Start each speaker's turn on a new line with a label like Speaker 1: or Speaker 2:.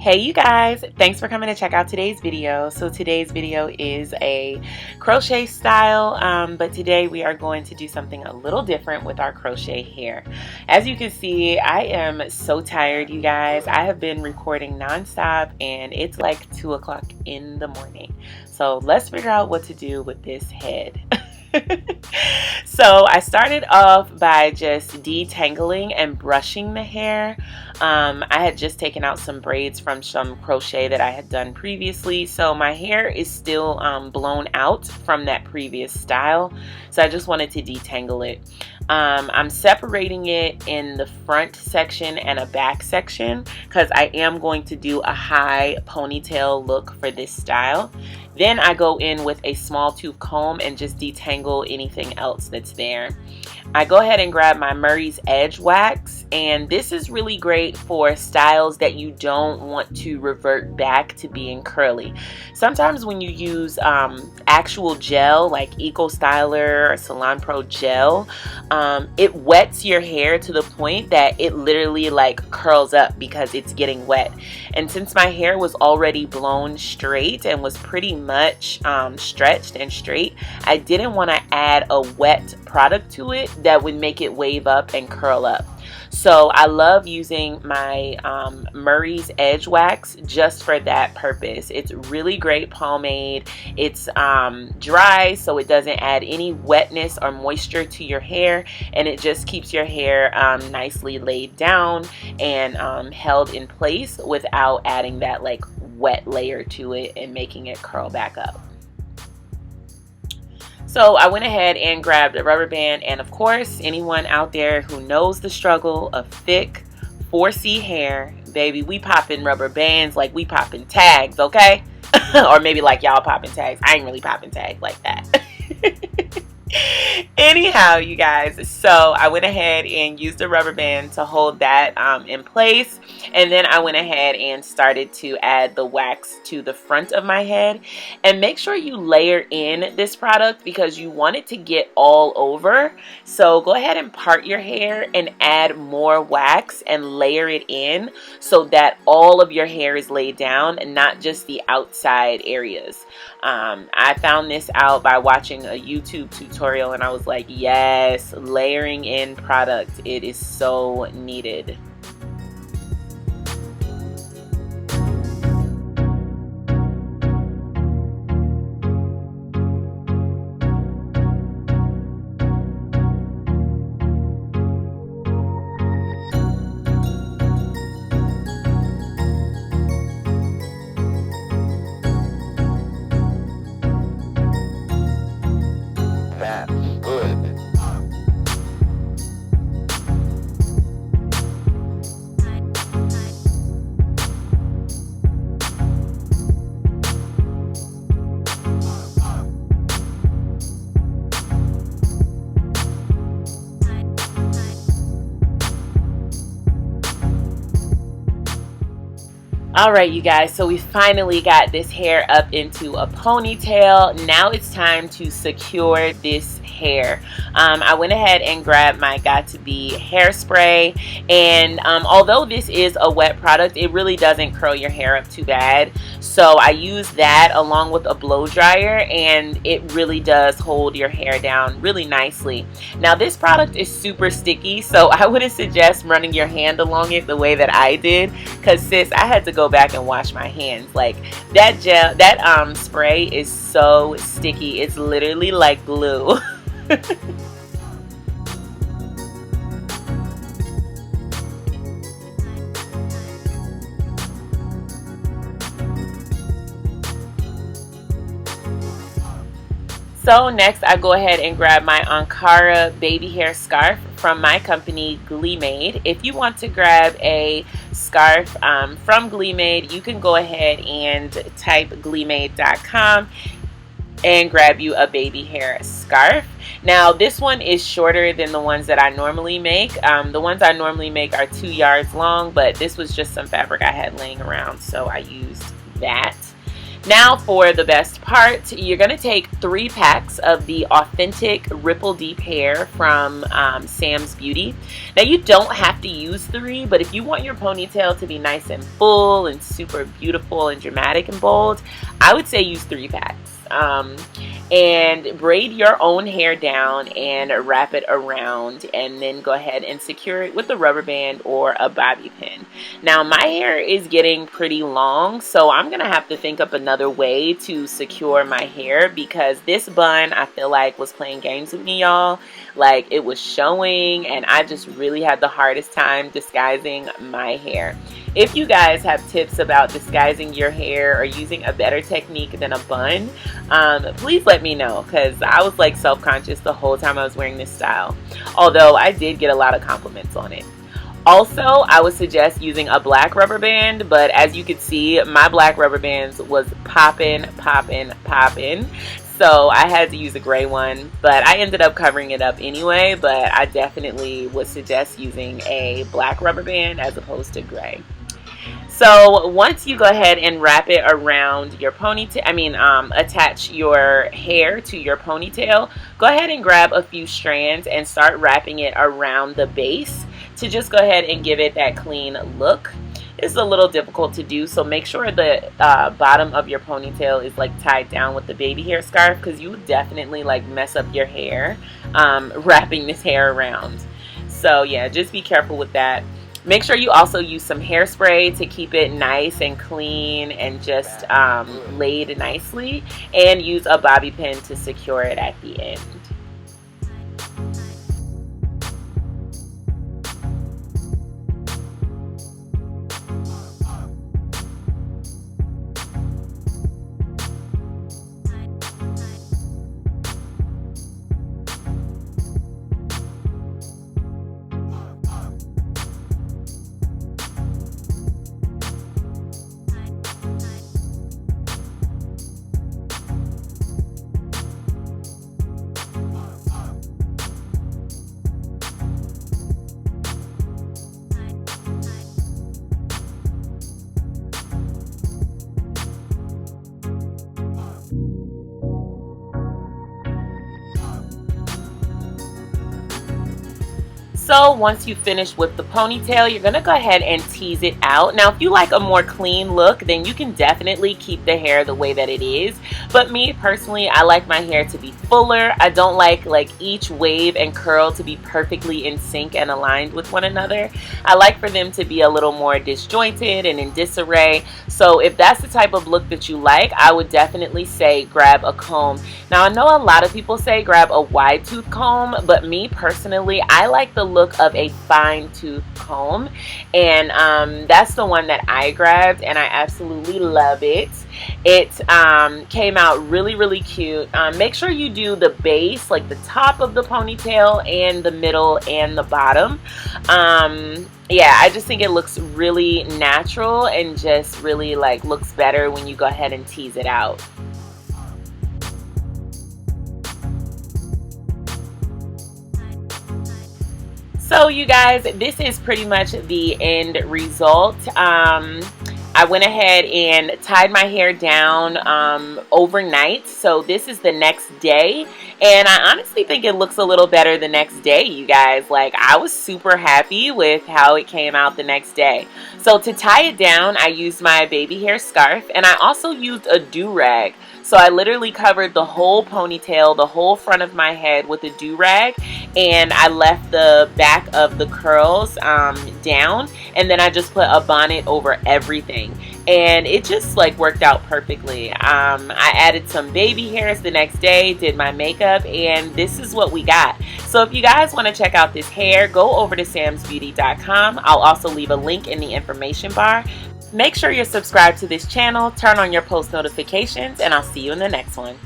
Speaker 1: Hey you guys, thanks for coming to check out today's video. So today's video is a crochet style, but today we are going to do something a little different with our crochet hair. As you can see, I am so tired, you guys. I have been recording non-stop and it's like 2 o'clock in the morning. So let's figure out what to do with this head. So I started off by just detangling and brushing the hair. I had just taken out some braids from some crochet that I had done previously, so my hair is still blown out from that previous style, so I just wanted to detangle it. I'm separating it in the front section and a back section because I am going to do a high ponytail look for this style. Then I go in with a small tooth comb and just detangle anything else that's there. I go ahead and grab my Murray's Edge wax, and this is really great for styles that you don't want to revert back to being curly. Sometimes when you use actual gel like Eco Styler or Salon Pro gel, it wets your hair to the point that it literally like curls up because it's getting wet. And since my hair was already blown straight and was pretty much stretched and straight, I didn't want to add a wet product to it that would make it wave up and curl up. So I love using my Murray's Edge wax just for that purpose. It's really great pomade. It's dry, so it doesn't add any wetness or moisture to your hair, and it just keeps your hair nicely laid down and held in place without adding that like wet layer to it and making it curl back up. So I went ahead and grabbed a rubber band, and of course, anyone out there who knows the struggle of thick 4C hair, baby, we popping rubber bands like we popping tags, okay? Or maybe like y'all popping tags. I ain't really popping tags like that. Anyhow, you guys, so I went ahead and used a rubber band to hold that in place, and then I went ahead and started to add the wax to the front of my head. And make sure you layer in this product because you want it to get all over. So go ahead and part your hair and add more wax and layer it in so that all of your hair is laid down and not just the outside areas. I found this out by watching a YouTube tutorial, and I was like, yes, layering in product, it is so needed. Alright you guys, so we finally got this hair up into a ponytail. Now it's time to secure this hair. I went ahead and grabbed my Got2b hairspray, and although this is a wet product, it really doesn't curl your hair up too bad. So I use that along with a blow dryer, and it really does hold your hair down really nicely. Now this product is super sticky, so I wouldn't suggest running your hand along it the way that I did, because sis, I had to go back and wash my hands. Like that gel, that spray is so sticky, it's literally like glue. So next I go ahead and grab my Ankara baby hair scarf from my company GLEEmade. If you want to grab a scarf from GLEEmade, you can go ahead and type GLEEmade.com and grab you a baby hair scarf. Now this one is shorter than the ones that I normally make. The ones I normally make are 2 yards long, but this was just some fabric I had laying around, so I used that. Now for the best part, you're going to take 3 packs of the authentic Ripple Deep hair from Sam's Beauty. Now you don't have to use 3, but if you want your ponytail to be nice and full and super beautiful and dramatic and bold, I would say use 3 packs. And braid your own hair down and wrap it around, and then go ahead and secure it with a rubber band or a bobby pin. Now my hair is getting pretty long, so I'm gonna have to think up another way to secure my hair, because this bun I feel like was playing games with me, y'all. Like, it was showing, and I just really had the hardest time disguising my hair. If you guys have tips about disguising your hair or using a better technique than a bun, please let me know, because I was like self-conscious the whole time I was wearing this style, although I did get a lot of compliments on it. Also, I would suggest using a black rubber band, but as you can see, my black rubber bands was popping. So I had to use a gray one, but I ended up covering it up anyway. But I definitely would suggest using a black rubber band as opposed to gray. So once you go ahead and wrap it around your ponytail, attach your hair to your ponytail, go ahead and grab a few strands and start wrapping it around the base to just go ahead and give it that clean look. It's a little difficult to do, so make sure the bottom of your ponytail is like tied down with the baby hair scarf, because you would definitely like mess up your hair wrapping this hair around. So yeah, just be careful with that. Make sure you also use some hairspray to keep it nice and clean and just laid nicely, and use a bobby pin to secure it at the end. So once you finish with the ponytail, you're going to go ahead and tease it out. Now if you like a more clean look, then you can definitely keep the hair the way that it is. But me personally, I like my hair to be fuller. I don't like each wave and curl to be perfectly in sync and aligned with one another. I like for them to be a little more disjointed and in disarray. So if that's the type of look that you like, I would definitely say grab a comb. Now I know a lot of people say grab a wide tooth comb, but me personally, I like the look of a fine tooth comb, and that's the one that I grabbed, and I absolutely love it. It came out really cute. Make sure you do the base, like the top of the ponytail and the middle and the bottom. Yeah, I just think it looks really natural and just really looks better when you go ahead and tease it out. So you guys, this is pretty much the end result. I went ahead and tied my hair down overnight, so this is the next day, and I honestly think it looks a little better the next day, you guys. I was super happy with how it came out the next day. So to tie it down, I used my baby hair scarf, and I also used a do-rag. So I literally covered the whole ponytail, the whole front of my head with a do-rag, and I left the back of the curls down, and then I just put a bonnet over everything, and it just worked out perfectly. I added some baby hairs the next day, did my makeup, and this is what we got. So if you guys want to check out this hair, go over to SAMSBEAUTY.com. I'll also leave a link in the information bar. Make sure you're subscribed to this channel, turn on your post notifications, and I'll see you in the next one.